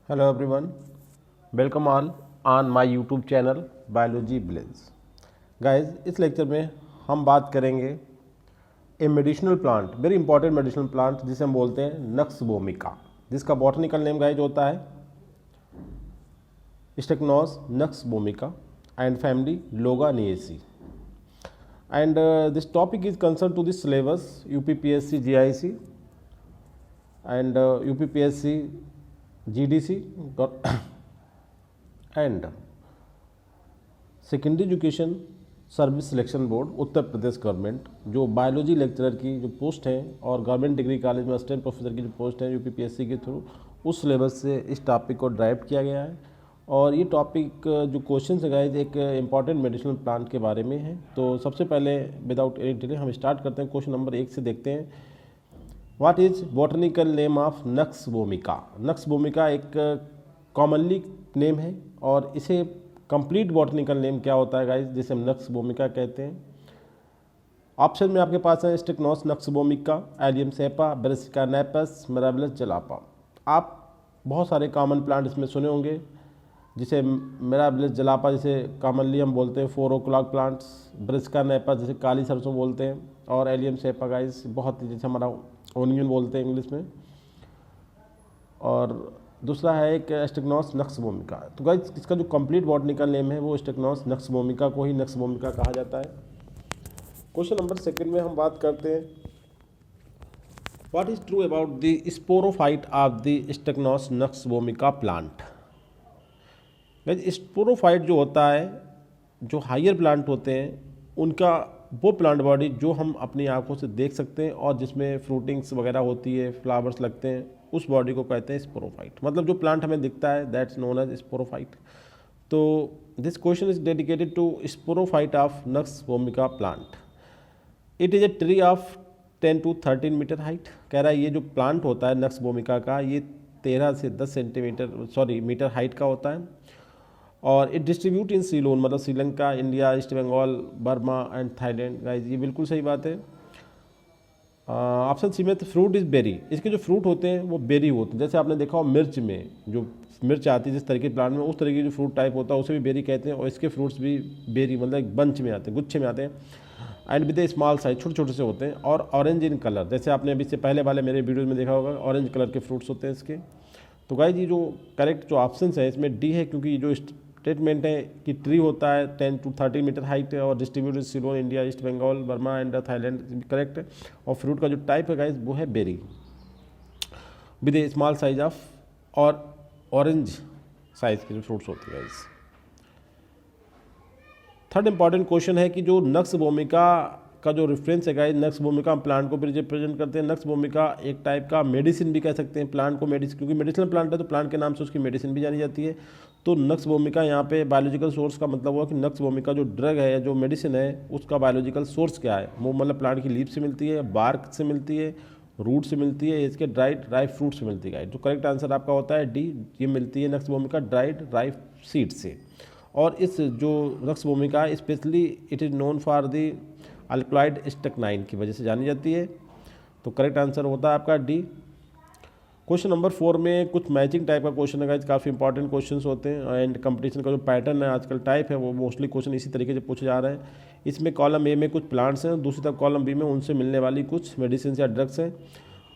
Hello everyone, welcome all on my YouTube channel Biology Village. Guys, इस lecture में हम बात करेंगे a medicinal plant, very important medicinal plant जिसे हम बोलते हैं नक्स वोमिका, जिसका बॉटनिकल नेम गाइज होता है strychnos nux vomica and family loganiaceae. And this topic is concerned to the syllabus UPPSC GIC and UPPSC GDC and secondary education service selection board Uttar Pradesh government, जो biology lecturer की जो post है और government degree college में assistant professor की जो post है UPPSC के थ्रू, उस सिलेबस से इस टॉपिक को ड्राइव किया गया है. और ये टॉपिक जो क्वेश्चन है गाइस एक इंपॉर्टेंट मेडिसिनल प्लांट के बारे में है. तो सबसे पहले विदाउट एनी डिले हम स्टार्ट करते हैं. क्वेश्चन नंबर 1 से देखते हैं. What is botanical name of nux vomica. Nux vomica एक कॉमनली नेम है और इसे कंप्लीट बॉटनिकल नेम क्या होता है गाइस, जिसे हम नक्स वोमिका कहते हैं. ऑप्शन में आपके पास है strychnos nux vomica, allium cepa, brassica napus, mirabilis jalapa. आप बहुत सारे कॉमन प्लांट इसमें सुने होंगे, जिसे मिराबिलस जलापा जिसे कॉमनली हम बोलते हैं 4 o'clock प्लांट्स, ब्रासिका नेपस जिसे काली सरसों बोलते हैं, और एलियम सेपा गाइस बहुत ही जैसे हमारा ओनियन बोलते हैं इंग्लिश में. और दूसरा है एक स्टेक्नोस नक्स वोमिका. तो गाइस इसका जो कंप्लीट बॉटनिकल नेम है वो स्टेक्नोस नक्स वोमिका को ही नक्स वोमिका कहा जाता है. क्वेश्चन नंबर 2 में हम बात करते हैं. What is true about the sporophyte of the strychnos nux vomica plant. Guys sporophyte जो होता है, जो हायर प्लांट होते हैं, उनका वो प्लांट बॉडी जो हम अपनी आंखों से देख सकते हैं और जिसमें फ्रूटिंग्स वगैरह होती है, फ्लावर्स लगते हैं, उस बॉडी को कहते हैं स्पोरोफाइट. मतलब जो प्लांट हमें दिखता है दैट्स नोन एज स्पोरोफाइट. तो this question is dedicated to sporophyte of nux vomica plant. It is a tree of 10 to 13 metre height. कह रहा है ये जो प्लांट होता है नक्स वोमिका का, ये 13 से 10 सेंटीमीटर मीटर हाइट का होता है. और इट डिस्ट्रीब्यूट इन सीलोन, मतलब Sri Lanka, India, east Bengal, Burma and Thailand. Guys ये बिल्कुल सही बात है. ऑप्शन सी में फ्रूट इज़ बेरी. इसके जो फ्रूट होते हैं वो बेरी होते हैं. जैसे आपने देखा हो मिर्च में जो मिर्च आती है जिस तरीके के प्लांट में, उस तरीके की जो फ्रूट टाइप होता है उसे भी बेरी कहते हैं. और इसके फ्रूट्स भी बेरी मतलब एक बंच में आते हैं, गुच्छे में आते हैं. And with a small size, छोटे छोटे से होते हैं और ऑरेंज इन कलर. जैसे आपने अभी से पहले वाले मेरे वीडियो में देखा होगा, ऑरेंज कलर के फ्रूट्स होते हैं इसके. तो गाइस ये जो करेक्ट जो ऑप्शन है इसमें डी है, क्योंकि जो स्टेटमेंट है कि ट्री होता है 10 to 13 मीटर हाइट और distributed Ceylon, India, east Bengal, Burma and Thailand, correct है. और फ्रूट का जो टाइप है गाइस वो है berry with a small size of और ऑरेंज साइज के जो फ्रूट्स होते हैं गाइस. थर्ड इंपॉर्टेंट क्वेश्चन है कि जो नक्स वोमिका का जो रेफरेंस है गाइस, नक्स वोमिका प्लांट को रिप्रेजेंट करते हैं. नक्स वोमिका एक टाइप का मेडिसिन भी कह सकते हैं प्लांट को, मेडिसिन क्योंकि मेडिसिनल प्लांट है तो प्लांट के नाम से उसकी मेडिसिन भी जानी जाती है. तो नक्स वोमिका यहाँ पे बायोलॉजिकल सोर्स का मतलब हुआ कि नक्स वोमिका जो ड्रग है, जो मेडिसिन है, उसका बायोलॉजिकल सोर्स क्या है. वो मतलब प्लांट की लीफ से मिलती है, बार्क से मिलती है, रूट से मिलती है, इसके ड्राई फ्रूट से मिलती है. तो करेक्ट आंसर आपका होता है डी. ये मिलती है नक्स वोमिका ड्राई सीड से. और इस जो नक्स वोमिका है specially it is known for the alkaloid strychnine की वजह से जानी जाती है. तो करेक्ट आंसर होता है आपका डी. क्वेश्चन नंबर 4 में कुछ मैचिंग टाइप का क्वेश्चन है गाइस, काफ़ी इंपॉर्टेंट क्वेश्चंस होते हैं. एंड कंपटीशन का जो पैटर्न है आजकल टाइप है वो मोस्टली क्वेश्चन इसी तरीके से पूछे जा रहे हैं. इसमें कॉलम ए में कुछ प्लांट्स हैं, दूसरी तरफ कॉलम बी में उनसे मिलने वाली कुछ मेडिसिन या ड्रग्स हैं.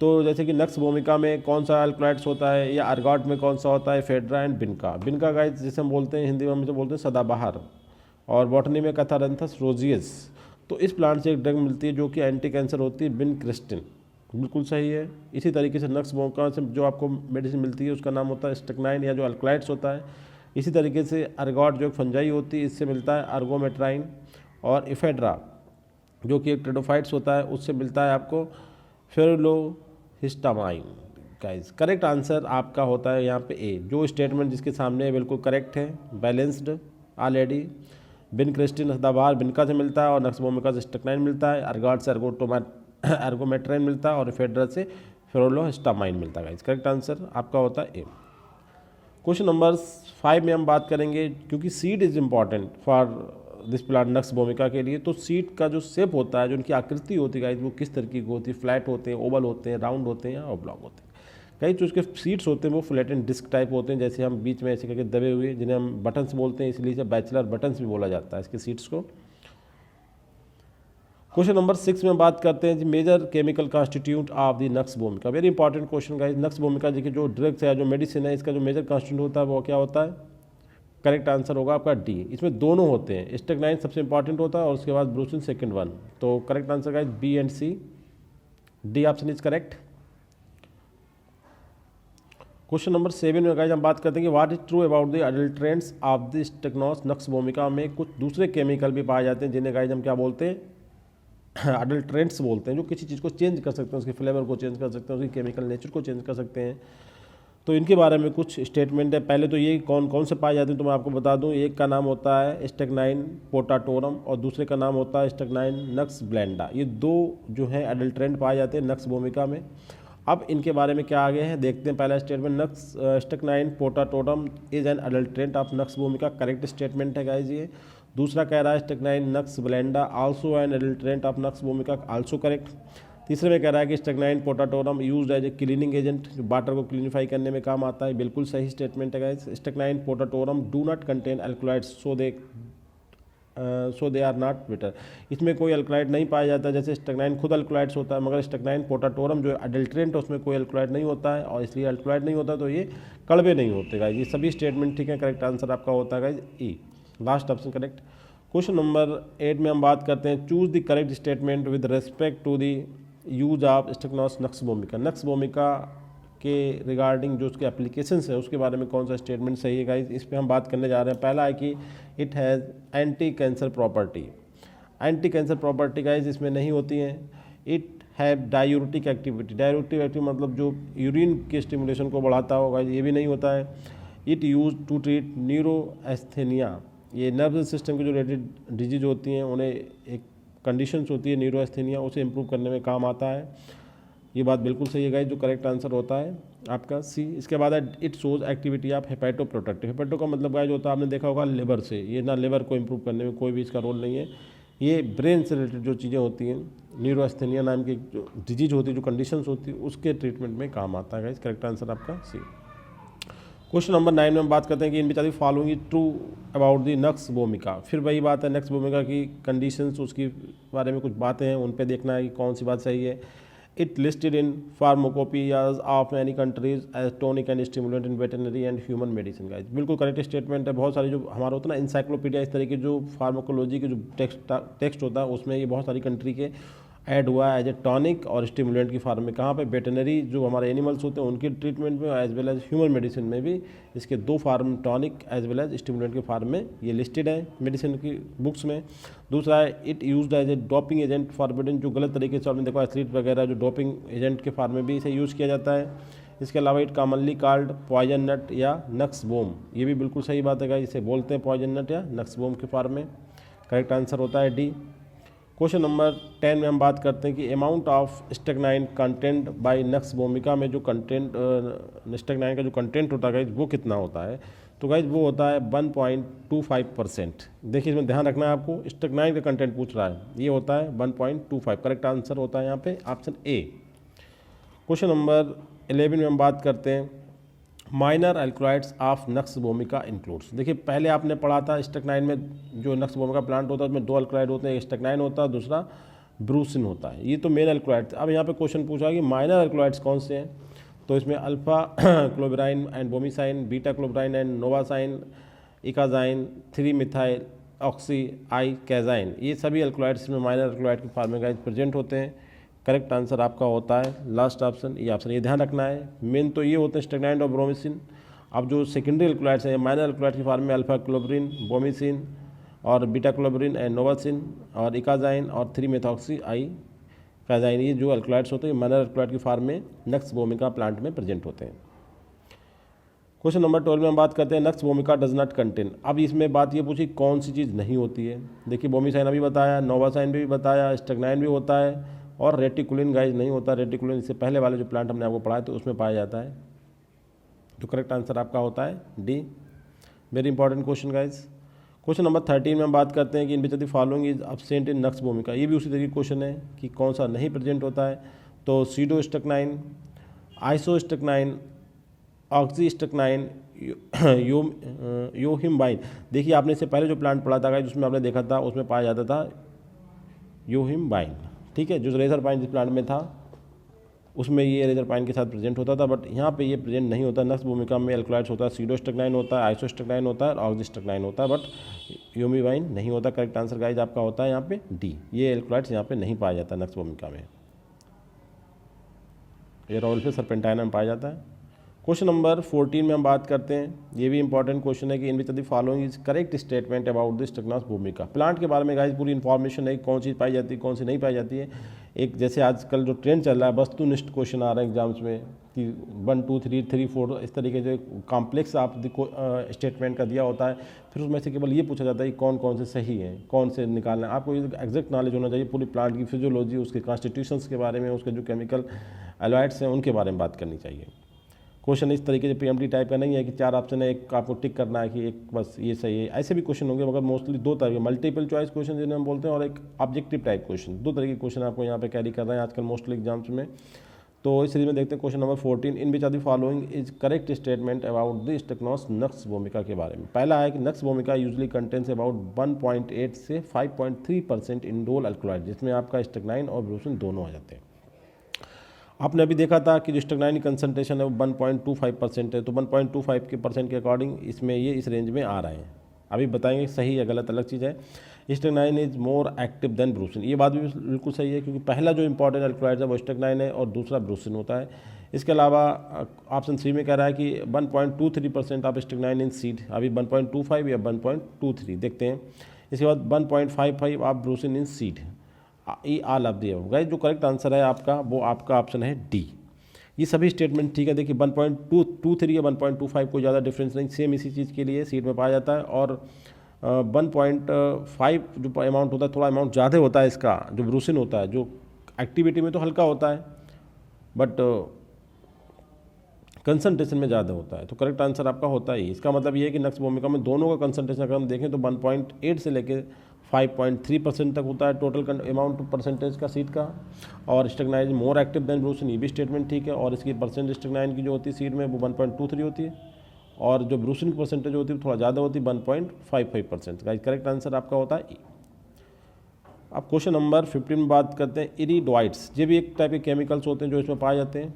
तो जैसे कि नक्स वोमिका में कौन सा अल्कलॉइड्स होता है, या अर्गॉट में कौन सा होता है, फेड्रा एंड बिनका. बिनका गाइस जिसे हम बोलते हैं हिंदी में हम इसे बोलते हैं सदाबहार, और बॉटनी में कैथारंथस रोजियस. तो इस प्लांट से एक ड्रग मिलती है जो कि एंटी कैंसर होती है, बिनक्रिस्टिन. बिल्कुल सही है. इसी तरीके से नक्स वोमिका से जो आपको मेडिसिन मिलती है उसका नाम होता है स्टेक्नाइन, या जो अल्कलॉइड्स होता है. इसी तरीके से अर्गॉट जो एक फंजाई होती है इससे मिलता है अर्गोमेट्राइन. और इफेड्रा जो कि एक टेडोफाइट्स होता है उससे मिलता है आपको फेरुलोहिस्टामाइन. गाइस करेक्ट आंसर आपका होता है यहाँ पे ए. जो स्टेटमेंट जिसके सामने बिल्कुल करेक्ट है, बैलेंस्ड ऑलरेडी. बिनक्रिस्टिन सदाबहार बिनका से मिलता है और नक्स वोमिका से स्टेक्नाइन मिलता है, अर्गॉट से अर्गोमेट्राइन मिलता है और फेड्रा से फेरुलोहिस्टामाइन मिलता है. करेक्ट आंसर आपका होता है ए. क्वेश्चन नंबर 5 में हम बात करेंगे, क्योंकि seed is important for this plant nux vomica के लिए. तो सीड का जो शेप होता है, जो उनकी आकृति होती है गाइस, वो किस तरीके की होती है, फ्लैट होते हैं, ओवल होते हैं, राउंड होते हैं या ऑब्लॉन्ग होते हैं. कई जो उसके सीट्स होते हैं वो फ्लैटेंड डिस्क टाइप होते हैं, जैसे हम बीच में ऐसे करके दबे हुए, जिन्हें हम बटन्स बोलते हैं, इसलिए इसे बैचलर बटन्स भी बोला जाता है इसके सीट्स को। क्वेश्चन नंबर 6 में बात करते हैं जी major chemical constitute of the nux vomica. Very important question guys. Nux vomica जी की जो ड्रग्स है, जो मेडिसिन है, इसका जो मेजर कॉन्स्टिट्यूट होता है वो क्या होता है? करेक्ट आंसर होगा आपका डी। इसमें दोनों होते हैं, स्टेगनाइन सबसे इंपॉर्टेंट होता है और उसके बाद ब्रूसिन सेकंड वन। तो correct answer guys B and C, D option is correct. Question number 7 में गाइस हम बात करते हैं कि what is true about the adulterants of the strychnos nux vomica में कुछ दूसरे केमिकल भी पाए जाते हैं जिन्हें गाइस हम क्या बोलते हैं? अडल्ट्रेंट्स बोलते हैं, जो किसी चीज़ को चेंज कर सकते हैं, उसके फ्लेवर को चेंज कर सकते हैं, उसकी केमिकल नेचर को चेंज कर सकते हैं। तो इनके बारे में कुछ स्टेटमेंट है। पहले तो ये कौन कौन से पाए जाते हैं तो मैं आपको बता दूं। एक का नाम होता है स्टेगनाइन पोटाटोरम और दूसरे का नाम होता है स्टेगनाइन नक्स ब्लेंडा। ये दो जो है अडल्ट्रेंट पाए जाते हैं नक्स भूमिका में। अब इनके बारे में क्या आगे है देखते हैं। पहला statement, nux strychnine potatorum is an adulterant of nux vomica, correct statement है गाइज ये। दूसरा कह रहा है strychnine nux blanda also an adulterant of nux vomica, also correct. तीसरे में कह रहा है कि strychnine potatorum used as a cleaning agent, जो वाटर को क्लीनिफाई करने में काम आता है, बिल्कुल सही स्टेटमेंट है guys. Strychnine potatorum do not contain alkaloids so they are not bitter, इसमें कोई अल्कलॉइड नहीं पाया जाता। जैसे स्टेगनाइन खुद अल्कलॉइड्स होता है, मगर स्टेगनाइन पोटाटोरम जो अडल्ट्रेंट है उसमें कोई अल्कलॉइड नहीं होता है और इसलिए अल्कलॉइड नहीं होता तो ये कड़वे नहीं होते गाइस। ये सभी स्टेटमेंट ठीक है, करेक्ट आंसर आपका होता है guys E, last option correct. Question number 8 में हम बात करते हैं choose the correct statement with respect to the use of strychnos nux vomica. Nux vomica के रिगार्डिंग जो उसके एप्लीकेशंस है उसके बारे में कौन सा स्टेटमेंट सही है गाइस, इस पे हम बात करने जा रहे हैं। पहला है कि it has anti cancer property. Anti cancer property guys इसमें नहीं होती है। It have diuretic activity, diuretic activity मतलब जो यूरिन के स्टिमुलेशन को बढ़ाता होगा, ये भी नहीं होता है। इट यूज टू ट्रीट न्यूरोएस्थेनिया, ये नर्वस सिस्टम की जो रिलेटेड डिजीज होती हैं उन्हें एक कंडीशंस होती है न्यूरोएस्थेनिया, उसे इम्प्रूव करने में काम आता है। ये बात बिल्कुल सही है गाइस, जो करेक्ट आंसर होता है आपका सी। इसके बाद है it shows activity of hepatoprotective. Hepato का मतलब गाइस होता है आपने देखा होगा लिवर से, ये ना लिवर को इम्प्रूव करने में कोई भी इसका रोल नहीं है। ये ब्रेन से रिलेटेड जो चीज़ें होती हैं, न्यूरोएस्थेनिया नाम की जो डिजीज होती है, जो कंडीशंस होती है, उसके ट्रीटमेंट में काम आता है गाइस, करेक्ट आंसर आपका सी। क्वेश्चन नंबर 9 में हम बात करते हैं कि इन बिचारी following is true about the nux vomica. फिर वही बात है, नक्स भूमिका की कंडीशंस, उसके बारे में कुछ बातें हैं, उन पे देखना है कि कौन सी बात सही है। It listed in pharmacopoeias of many countries as tonic and stimulant in veterinary and human medicine guys, बिल्कुल करेक्ट स्टेटमेंट है। बहुत सारी जो हमारा होता है ना इंसाइक्लोपीडिया, इस तरह के जो फार्माकोलॉजी के जो टेक्स्ट होता है उसमें ये बहुत सारी कंट्री के ऐड हुआ है एज ए टॉनिक और स्टिमुलेंट की फार्म में। कहाँ पे? वेटनरी जो हमारे एनिमल्स होते हैं उनके ट्रीटमेंट में, as well as human medicine में भी इसके दो form, tonic as well as stimulant के फार्म में ये लिस्टेड है मेडिसिन की बुक्स में। दूसरा है it used as a doping agent forbidden, जो गलत तरीके से आपने देखा एथलीट वगैरह जो डोपिंग एजेंट के फार्म में भी इसे यूज़ किया जाता है। इसके अलावा इट कॉमनली कॉल्ड पॉइजन नट या नक्स बोम, ये भी बिल्कुल सही बात है, इसे बोलते हैं पॉइजन नट या नक्स बोम के फार्म में, करेक्ट आंसर होता है डी। क्वेश्चन नंबर 10 में हम बात करते हैं कि amount of स्टेगनाइन content bye nux vomica में जो कंटेंट स्टेगनाइन का जो कंटेंट होता है वो कितना होता है, तो गाइज वो होता है 1.25%। देखिए इसमें ध्यान रखना है आपको, स्टेगनाइन का कंटेंट पूछ रहा है, ये होता है 1.25, करेक्ट आंसर होता है यहाँ पे ऑप्शन ए। क्वेश्चन नंबर 11 में हम बात करते हैं माइनर अल्कलॉइड्स ऑफ नक्स भूमिका इंक्लूड्स। देखिए पहले आपने पढ़ा था स्टेगनाइन में जो नक्स भूमिका प्लांट होता है उसमें दो अल्कलॉइड होते हैं, एक स्टेगनाइन होता है, दूसरा ब्रूसिन होता है, ये तो मेन अल्कलॉइड। अब यहाँ पे क्वेश्चन पूछा कि माइनर अल्कलॉइड्स कौन से हैं, तो इसमें alpha colubrine and vomicine, beta colubrine and novacine, icajine, 3 methyl oxy icajine, ये सभी अल्कलॉइड्स में माइनर अल्कलॉइड के फॉर्म में प्रेजेंट होते हैं, करेक्ट आंसर आपका होता है लास्ट ऑप्शन ये ऑप्शन। ये ध्यान रखना है, मेन तो ये होते हैं स्टेगनाइन और ब्रोमिसिन। अब जो सेकेंडरी अल्कलॉइड्स हैं माइनर अल्कलॉइड के फॉर्म में अल्फा क्लोबरिन, बोमिसिन और बीटा क्लोबरिन एंड नोवासिन और इकाजाइन और 3 मेथॉक्सी आई कैजाइन, ये जो अल्कलॉइड्स होते हैं माइनर अल्कलॉइड के फॉर्म में नक्स भूमिका प्लांट में प्रेजेंट होते हैं। क्वेश्चन नंबर 12 में हम बात करते हैं नक्स भूमिका डज नॉट कंटेन। अब इसमें बात ये पूछी कौन सी चीज़ नहीं होती है। देखिए बोमिसाइन अभी बताया, नोवासाइन भी बताया, स्टेगनाइन भी होता है और रेटिकुलिन गाइज नहीं होता। रेटिकुलिन इससे पहले वाले जो प्लांट हमने आपको पढ़ाया तो उसमें पाया जाता है, तो करेक्ट आंसर आपका होता है D. Very important question guys. Question number 13 में हम बात करते हैं कि in which the following is absent in nux vomica. ये भी उसी तरीके क्वेश्चन है कि कौन सा नहीं प्रेजेंट होता है, तो सीडोस्टेगनाइन, आइसोस्टेक्नाइन, ऑक्सीस्टेक्नाइन, योहिम्बाइन। देखिए आपने इससे पहले जो प्लांट पढ़ा था जिसमें आपने देखा था उसमें पाया जाता था योहिम्बाइन, ठीक है, जो रेजरपाइन जिस प्लांट में था उसमें ये रेजरपाइन के साथ प्रेजेंट होता था, बट यहाँ पे ये प्रेजेंट नहीं होता। नक्स भूमिका में एल्कलॉइड्स होता है, सीडोस्टेक्नाइन होता है, आइसोस्टेक्नाइन होता है और ऑक्सीस्टेक्नाइन होता है, बट योमिबाइन नहीं होता। करेक्ट आंसर गाइज आपका होता है यहाँ पे डी, ये एल्कलॉइड्स यहाँ पे नहीं पाया जाता नक्स भूमिका में, ये रोल्फे सर्पेंटाइना में पाया जाता है। क्वेश्चन नंबर 14 में हम बात करते हैं, ये भी इंपॉर्टेंट क्वेश्चन है कि in which the following is correct statement about this strychnos vomica. Plant के बारे में गाइस पूरी इन्फॉर्मेशन है, कौन चीज़ पाई जाती है कौन सी नहीं पाई जाती है। एक जैसे आजकल जो ट्रेंड चल रहा है वस्तुनिष्ठ क्वेश्चन आ रहे हैं एग्जाम्स में कि 1 2 3 3 4 इस तरीके से कॉम्प्लेक्स आप स्टेटमेंट का दिया होता है, फिर उसमें से केवल ये पूछा जाता है कि कौन कौन से सही है, कौन से निकालना है। आपको ये एग्जैक्ट नॉलेज होना चाहिए पूरी प्लांट की फिजियोलॉजी, उसके कॉन्स्टिट्यूशंस के बारे में, उसके जो केमिकल एलॉइड्स हैं उनके बारे में बात करनी चाहिए। क्वेश्चन इस तरीके से पीएमटी टाइप का नहीं है कि 4 ऑप्शन है, एक आपको टिक करना है कि एक बस ये सही है, ऐसे भी क्वेश्चन होंगे, मगर मोस्टली 2 तरह के मल्टीपल चॉइस क्वेश्चन जिन्हें हम बोलते हैं और एक ऑब्जेक्टिव टाइप क्वेश्चन, 2 तरह के क्वेश्चन आपको यहाँ पे कैरी कर रहे हैं आजकल मोस्टली एग्जाम्स में। तो इस सीरीज में देखते हैं question number 14, in which are the following is correct statement about this strychnos nux vomica के बारे में। पहला है कि नक्स भूमिका यूजली कंटेंस अबाउट 1.8 से 5.3% इंडोल अल्कलॉइड, जिसमें आपका स्टेक्नाइन और ब्रूसिन दोनों आ जाते हैं। आपने अभी देखा था कि जो स्टेक्नाइन की कंसंट्रेशन है वो 1.25% है, तो 1.25% के अकॉर्डिंग इसमें ये इस रेंज में आ रहे हैं। अभी बताएंगे सही या गलत अलग चीज़ है। स्टेक्नाइन इज मोर एक्टिव देन ब्रूसिन, ये बात भी बिल्कुल सही है, क्योंकि पहला जो इंपॉर्टेंट अल्कलॉइड है वो स्टेक्नाइन है और दूसरा ब्रूसिन होता है। इसके अलावा ऑप्शन 3 में कह रहा है कि 1.23% ऑफ स्टेक्नाइन इन सीड, अभी 1.25 या 1.23 देखते हैं। इसके बाद 1.55 of brucine in seed, E all of the होगा। जो करेक्ट आंसर है आपका वो आपका ऑप्शन है डी। ये सभी स्टेटमेंट ठीक है। देखिए 1.23 या 1.25 कोई ज़्यादा डिफरेंस नहीं, सेम इसी चीज़ के लिए सीट में पाया जाता है। और 1.5 जो अमाउंट होता है थोड़ा अमाउंट ज़्यादा होता है इसका, जो ब्रूसिन होता है जो एक्टिविटी में तो हल्का होता है बट कंसंट्रेशन में ज़्यादा होता है, तो करेक्ट आंसर आपका होता है। इसका मतलब ये है कि नक्स भूमिका में दोनों का कंसंट्रेशन अगर हम देखें तो 1.8 से लेकर 5.3% तक होता है टोटल अमाउंट परसेंटेज का सीट का। और स्टेक्नाइन मोर एक्टिव देन ब्रूसिन, ये भी स्टेटमेंट ठीक है। और इसकी परसेंट स्टेक्नाइन की जो होती है सीट में वो 1.23 होती है, और जो ब्रूसिन की परसेंटेज होती है थोड़ा ज़्यादा होती है 1.55% का। करेक्ट आंसर आपका होता है। अब क्वेश्चन नंबर 15 में बात करते हैं इरिडोइड्स। ये भी एक टाइप के केमिकल्स होते हैं जो इसमें पाए जाते हैं।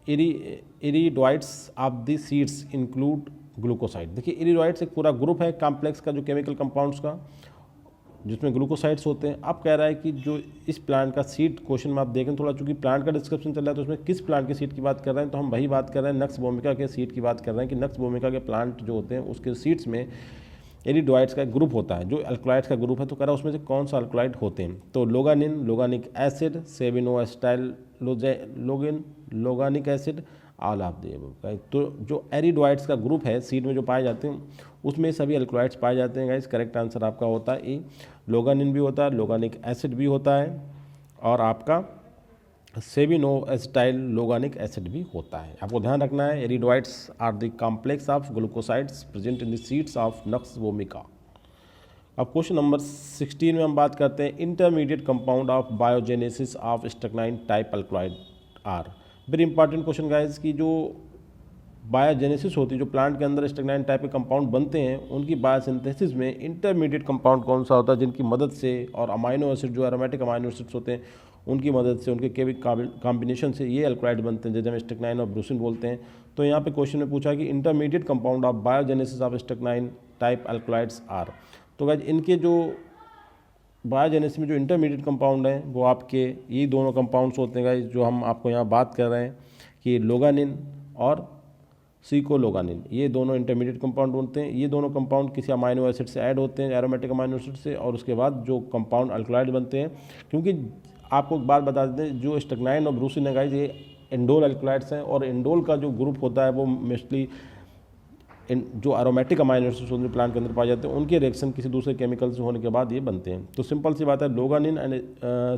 Iridoids of the seeds include glucoside. देखिए इरिडोइड्स एक पूरा ग्रुप है कॉम्प्लेक्स का, जो केमिकल कंपाउंड्स का, जिसमें ग्लूकोसाइड्स होते हैं। अब कह रहा है कि जो इस प्लांट का सीड, क्वेश्चन में आप देखें थोड़ा, चूंकि प्लांट का डिस्क्रिप्शन चल रहा है तो उसमें किस प्लांट के सीड की बात कर रहे हैं, तो हम वही बात कर रहे हैं नक्स भूमिका के सीड की बात कर रहे हैं कि नक्स भूमिका के प्लांट जो होते हैं उसके सीड्स में इरिडोइड्स का एक ग्रुप होता है जो अल्कलॉइड्स का ग्रुप है। तो कह रहा है उसमें से कौन सा अल्कलॉइड होते हैं, तो loganin, loganic acid, sabinoestyl loganic acid, all of the above. तो जो एरिडोइड्स का ग्रुप है सीड में जो पाए जाते हैं उसमें सभी अल्कलॉइड्स पाए जाते हैं गाइस। करेक्ट आंसर आपका होता है ए, लोगानिन भी होता है, लोगानिक एसिड भी होता है, और आपका सेबिनोएस्टाइल लोगानिक एसिड भी होता है। आपको ध्यान रखना है iridoids are the complex of glucosides present in the seeds of nux vomica. अब क्वेश्चन नंबर 16 में हम बात करते हैं intermediate compound of biogenesis of strychnine type alkaloid are. Very important question guys की जो बायोजेनेसिस होती है, जो प्लांट के अंदर स्टेक्नाइन टाइप के कंपाउंड बनते हैं, उनकी बायोसिंथेसिस में इंटरमीडिएट कंपाउंड कौन सा होता है जिनकी मदद से, और अमाइनो एसिड जो एरोमेटिक अमाइनो एसिड्स होते हैं उनकी मदद से, उनके केमिकल कॉम्बिनेशन से ये अल्कलॉइड बनते हैं, जैसे हम स्टेक्नाइन और ब्रूसिन बोलते हैं। तो यहाँ पे क्वेश्चन में पूछा कि intermediate compound of biogenesis of strychnine type alkaloids are. तो गाइस इनके जो बायोजेनेसिस में जो इंटरमीडिएट कंपाउंड हैं वो आपके ये दोनों कंपाउंड्स होते हैं गाइस, जो हम आपको यहाँ बात कर रहे हैं कि लोगानिन और सीकोलोगानिन, ये दोनों इंटरमीडिएट कंपाउंड होते हैं। ये दोनों कंपाउंड किसी अमाइनो एसिड से ऐड होते हैं, एरोमेटिक अमाइनो एसिड से, और उसके बाद जो कंपाउंड अल्कलॉइड बनते हैं। क्योंकि आपको एक बात बता देते हैं, जो स्टेक्नाइन और ब्रूसिन है गाइस ये इंडोल अल्कलॉइड्स हैं, और इंडोल का जो ग्रुप होता है वो मोस्टली जो अरोमेटिक अमाइनो एसिड्स होते हैं प्लांट के अंदर पाए जाते हैं, उनके रिएक्शन किसी दूसरे केमिकल से होने के बाद ये बनते हैं। तो सिंपल सी बात है, loganin and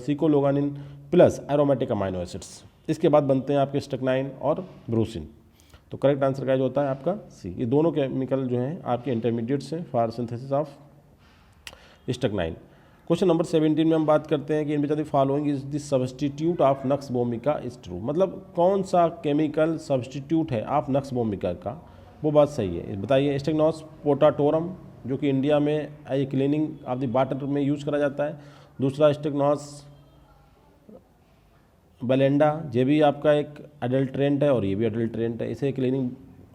secologanin plus aromatic amino acids, इसके बाद बनते हैं आपके स्टेक्नाइन और ब्रूसिन। तो करेक्ट आंसर का जो होता है आपका सी। ये दोनों केमिकल जो हैं आपके इंटरमीडिएट्स हैं for synthesis of strychnine. Question number 17 में हम बात करते हैं कि in which the following is the substitute of nux vomica is true, मतलब कौन सा केमिकल सब्सटीट्यूट है ऑफ नक्स भूमिका का, वो बात सही है, बताइए। स्टेगनॉस पोटाटोरम जो कि इंडिया में as cleaning of the water में यूज़ करा जाता है। दूसरा स्टेगनॉस बेलेंडा, ये भी आपका एक अडल्ट्रेंट है और ये भी अडल्ट्रेंट है, इसे क्लीनिंग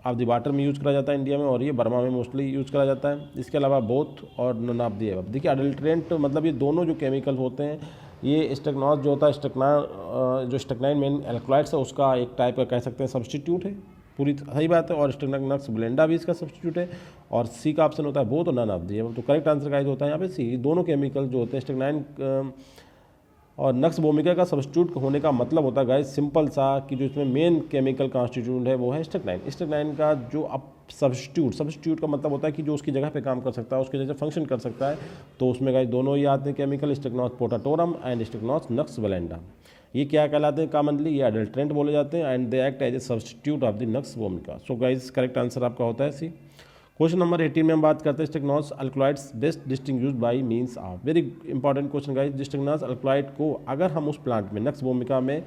ऑफ द वाटर में यूज़ करा जाता है इंडिया में, और ये बर्मा में मोस्टली यूज़ करा जाता है। इसके अलावा बोथ और नन ऑफ द एबव। देखिए अडल्ट्रेंट मतलब ये दोनों जो केमिकल होते हैं, ये स्टेगनॉस जो होता है जो स्टेगनाइन मेन एल्कलॉइड्स है उसका एक टाइप का कह सकते हैं सब्सटीट्यूट है, पूरी सही बात है। और स्टेगनॉस ब्लेंडा भी इसका सब्सटीट्यूट है। और सी का ऑप्शन होता है बोथ और नन ऑफ द एबव। तो करेक्ट आंसर गाइस होता है यहाँ पे सी। दोनों केमिकल जो होते हैं स्टेगनाइन और नक्स भूमिका का सब्स्टिट्यूट होने का मतलब होता है गाइस सिंपल सा कि जो इसमें मेन केमिकल कॉन्स्टिट्यूट है वो है स्टेगनाइन। स्टेगनाइन का जो अब सब्स्टिट्यूट का मतलब होता है कि जो उसकी जगह पे काम कर सकता है, उसके जैसे फंक्शन कर सकता है, तो उसमें गाइस दोनों ही आते हैं केमिकल, स्टेगनॉस पोटाटोरम एंड स्टेगनॉस नक्स बेलेंडा। ये क्या कहलाते हैं कॉमनली, ये अडल्ट्रेंट बोले जाते हैं and they act as a substitute of the nux vomica. So guys correct answer आपका होता है सी। क्वेश्चन नंबर 18 में हम बात करते हैं strychnos alkaloids best distinguished by means of. Very important question guys. Strychnos alkaloid को अगर हम उस प्लांट में नक्स भूमिका में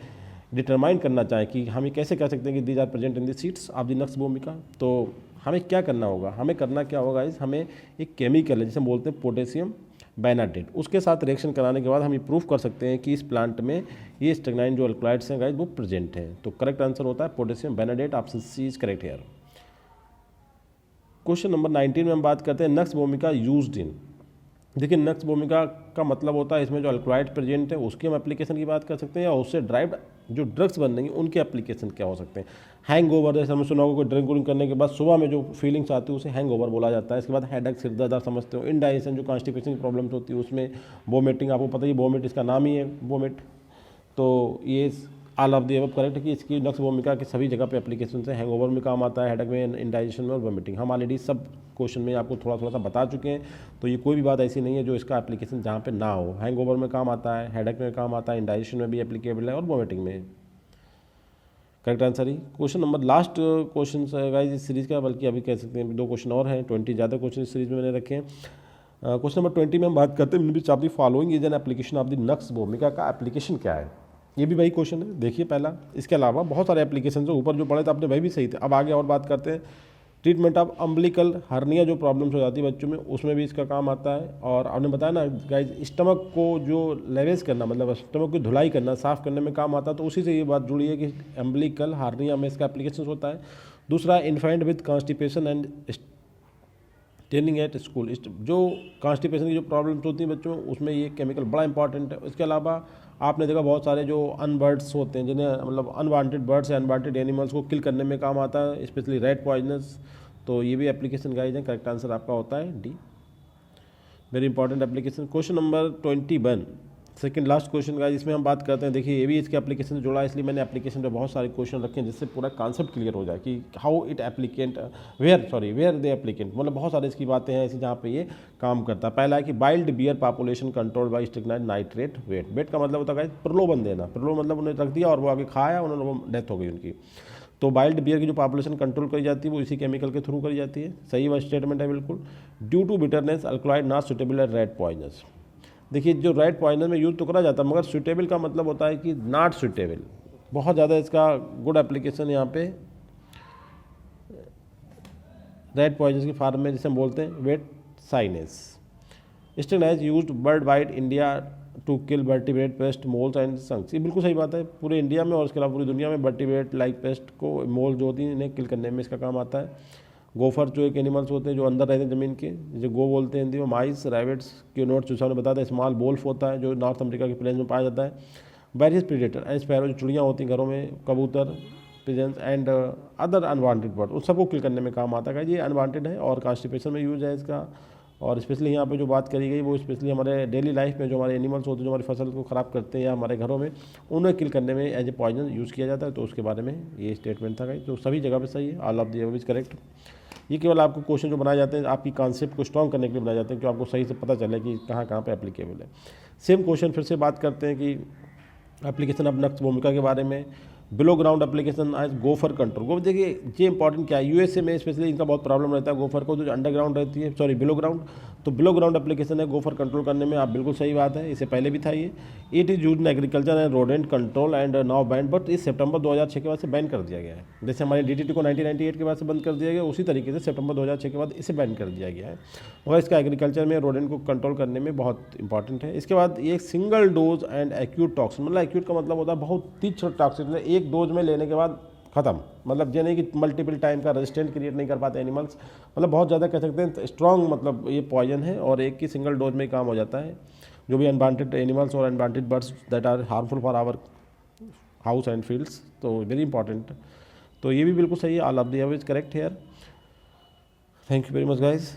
डिटरमाइन करना चाहें कि हम ये कैसे कह सकते हैं कि these are present in the seeds of the nux vomica, तो हमें क्या करना होगा, हमें करना क्या होगा गाइस, हमें एक केमिकल है जिसे हम बोलते हैं पोटेशियम बेनाडेट, उसके साथ रिएक्शन कराने के बाद हम ये प्रूफ कर सकते हैं कि इस प्लांट में ये स्टेगनाइन जो अल्कलॉइड्स हैं गाइस वो प्रेजेंट है। तो करेक्ट आंसर होता है potassium vanadate, option C is correct here. Question number 19 में हम बात करते हैं नक्स भूमिका यूज्ड इन। देखिए नक्स भूमिका का मतलब होता है इसमें जो अल्कलॉइड प्रेजेंट है उसकी हम एप्लीकेशन की बात कर सकते हैं, और उससे ड्राइव्ड जो ड्रग्स बन रही हैं उनके एप्लीकेशन क्या हो सकते हैं। हैंगओवर, जैसे हमने सुना होगा कोई ड्रिंक व्रिंक करने के बाद सुबह में जो फीलिंग्स आती है उसे हैंगओवर बोला जाता है। इसके बाद हेडेक, सिर दर्द आप समझते हो। इंडाइजेशन जो कॉन्स्टिपेशन की प्रॉब्लम्स होती है उसमें, वोमिटिंग आपको पता ही, वोमिट इसका नाम ही है वोमिट। तो ये all of the above correct है कि इसकी नक्स भूमिका की सभी जगह पे एप्लीकेशन है। हैंगओवर में काम आता है, हेडेक में, इंडाइजेशन में और वोमिटिंग। हम ऑलरेडी सब क्वेश्चन में आपको थोड़ा थोड़ा सा बता चुके हैं, तो ये कोई भी बात ऐसी नहीं है जो इसका एप्लीकेशन जहाँ पे ना हो। हैंगओवर में काम आता है, हेडेक में काम आता है, इंडाइजेशन में भी एप्लीकेबल है और वोमिटिंग में। करेक्ट आंसर ही। क्वेश्चन नंबर लास्ट क्वेश्चन है गाइस इस सीरीज़ का, बल्कि अभी कह सकते हैं 2 क्वेश्चन और हैं, 20 ज़्यादा क्वेश्चन इस सीरीज में मैंने रखे हैं। क्वेश्चन नंबर 20 में हम बात करते हैं which of the following is an application of the nux vomica का एप्लीकेशन क्या है। ये भी वही क्वेश्चन है, देखिए पहला। इसके अलावा बहुत सारे एप्लीकेशन है, ऊपर जो पढ़े थे आपने वही भी सही थे। अब आगे और बात करते हैं ट्रीटमेंट ऑफ अम्बिलिकल हर्निया जो प्रॉब्लम्स हो जाती है बच्चों में, उसमें भी इसका काम आता है। और आपने बताया ना गाइज स्टमक को जो लेवेज करना, मतलब स्टमक की धुलाई करना, साफ़ करने में काम आता है, तो उसी से ये बात जुड़ी है कि अम्बिलिकल हर्निया में इसका एप्लीकेशन होता है। दूसरा infant with constipation and training at school, जो कॉन्स्टिपेशन की जो प्रॉब्लम्स होती हैं बच्चों में उसमें ये केमिकल बड़ा इंपॉर्टेंट है। इसके अलावा आपने देखा बहुत सारे जो अनबर्ड्स होते हैं, जिन्हें मतलब अनवांटेड बर्ड्स या अनवांटेड एनिमल्स को किल करने में काम आता है, स्पेशली रेड पॉइजनस, तो ये भी एप्लीकेशन गाइज है। करेक्ट आंसर आपका होता है D, very important application. Question number 21 second last question guys, इसमें हम बात करते हैं, देखिए ये भी इसके एप्लीकेशन से जुड़ा है, इसलिए मैंने एप्लीकेशन पे बहुत सारे क्वेश्चन रखे हैं जिससे पूरा कॉन्सेप्ट क्लियर हो जाए कि how it applicant where they applicant, मतलब बहुत सारे इसकी बातें हैं ऐसी जहाँ पे ये काम करता है। पहला है कि wild bear population control by strychnine nitrate bait. Bait का मतलब होता है प्रलोभन देना, प्रलोभन मतलब उन्हें रख दिया और वो आगे खाया, उन्होंने डेथ हो गई उनकी। तो वाइल्ड बियर की जो पॉपुलेशन कंट्रोल करी जाती है वो इसी केमिकल के थ्रू करी जाती है, सही वह स्टेटमेंट है बिल्कुल। Due to bitterness alkaloid not suitable at red poisonous. देखिए जो रेड पॉइजनस में यूज़ तो करा जाता है, मगर सुटेबल का मतलब होता है कि नॉट सुटेबल, बहुत ज़्यादा इसका गुड एप्लीकेशन यहाँ पे रेड पॉइजनस की फार्म में जिसे हम बोलते हैं bait sciences. Strychnine is used world wide India to kill vertebrate pest moles and skunks. ये बिल्कुल सही बात है, पूरे इंडिया में और इसके अलावा पूरी दुनिया में वर्टिब्रेट लाइक पेस्ट को, मोल जो होती हैं इन्हें किल करने में इसका काम आता है। गोफर जो एक एनिमल्स होते हैं जो अंदर रहते हैं ज़मीन के, जो गो बोलते हैं हिंदी में। माइस, रैबिट्स के नोट जो सामने बताया था, स्मॉल वोल्फ होता है जो नॉर्थ अमेरिका के प्लेन्स में पाया जाता है। वेरियस प्रीडेटर एंड स्पैरो जो चिड़ियाँ होती हैं घरों में, कबूतर, pigeons and other unwanted bird, उन सबको किल करने में काम आता है। ये अनवांटेड है और कॉन्स्टिपेशन में यूज है इसका। और स्पेशली यहाँ पे जो बात करी गई वो स्पेशली हमारे डेली लाइफ में जो हमारे एनिमल्स होते हैं जो हमारी फसल को ख़राब करते हैं या हमारे घरों में, उन्हें किल करने में एज ए पॉइजन यूज़ किया जाता है। तो उसके बारे में ये स्टेटमेंट था गाइस, तो सभी जगह पे सही है, all of the above is correct. ये केवल आपको क्वेश्चन जो बनाए जाते हैं आपकी कॉन्सेप्ट को स्ट्रॉन्ग करने के लिए बनाए जाते हैं कि आपको सही से पता चले कि कहाँ कहाँ पे एप्लीकेबल है। सेम क्वेश्चन फिर से बात करते हैं कि एप्लीकेशन ऑफ नक्स भूमिका के बारे में। Below ground application as gopher control. गो देखिए ये इंपॉर्टेंट क्या है, यूएसए में स्पेशली इनका बहुत प्रॉब्लम रहता है गोफर को, तो जो अंडरग्राउंड रहती है, सॉरी बिलो ग्राउंड, तो बिलो ग्राउंड एप्लीकेशन है गोफर कंट्रोल करने में। आप बिल्कुल सही बात है, इससे पहले भी था ये। It is use in agriculture and rodent control and now ban, but इस सितंबर 2006 के बाद से बैन कर दिया गया है। जैसे हमारे डीडीटी को 1998 के बाद से बंद कर दिया गया, उसी तरीके से सितंबर 2006 के बाद इसे बैन कर दिया गया है, और इसका एग्रीकल्चर में रोडेंट को कंट्रोल करने में बहुत इंपॉर्टेंट है। इसके बाद ये single dose and acute toxin, मतलब एक्यूट का मतलब होता है बहुत तीव्र टॉक्सिन, एक डोज में लेने के बाद खत्म, मतलब ये नहीं कि मल्टीपल टाइम का रेजिस्टेंट क्रिएट नहीं कर पाते एनिमल्स, मतलब बहुत ज़्यादा कह सकते हैं स्ट्रॉन्ग, मतलब ये पॉइजन है और एक की सिंगल डोज में काम हो जाता है। जो भी अनवांटेड एनिमल्स और unwanted birds that are harmful for our house and fields, तो वेरी इंपॉर्टेंट। तो ये भी बिल्कुल सही है, all of the above is correct here. Thank you very much guys.